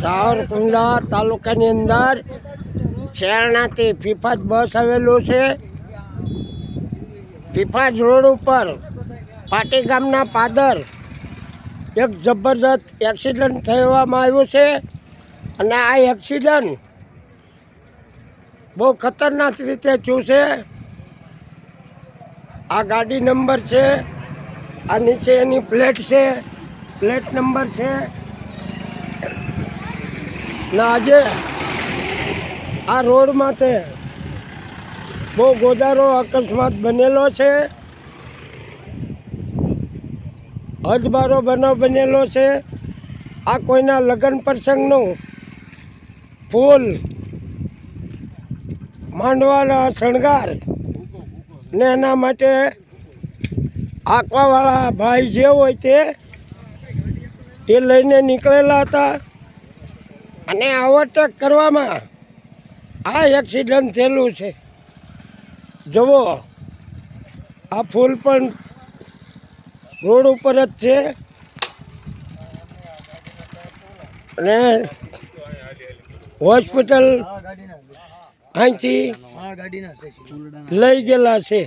સાવરકુંડલા તાલુકાની અંદર શેરણાથી ફીફાજ બસ આવેલું છે. ફીફાજ રોડ ઉપર પાટી ગામના પાદર એક જબરદસ્ત એક્સિડન્ટ થવામાં આવ્યું છે અને આ એક્સિડન્ટ બહુ ખતરનાક રીતે થયું છે. આ ગાડી નંબર છે, આ નીચે એની પ્લેટ છે, પ્લેટ નંબર છે. ના આજે આ રોડ માથે બહુ ગોદારો અકસ્માત બનેલો છે. હદબારો બનાવ બનેલો છે. આ કોઈના લગ્ન પ્રસંગનું ફૂલ માંડવાના શણગાર ને એના માટે આંકવાવાળા ભાઈ જે હોય તે લઈને નીકળેલા હતા અને ઓવરટેક કરવામાં આ એક્સિડન્ટ થયેલું છે. જુઓ આ ફૂલ પણ રોડ ઉપર જ છે અને હોસ્પિટલ અહીંથી લઈ ગયેલા છે.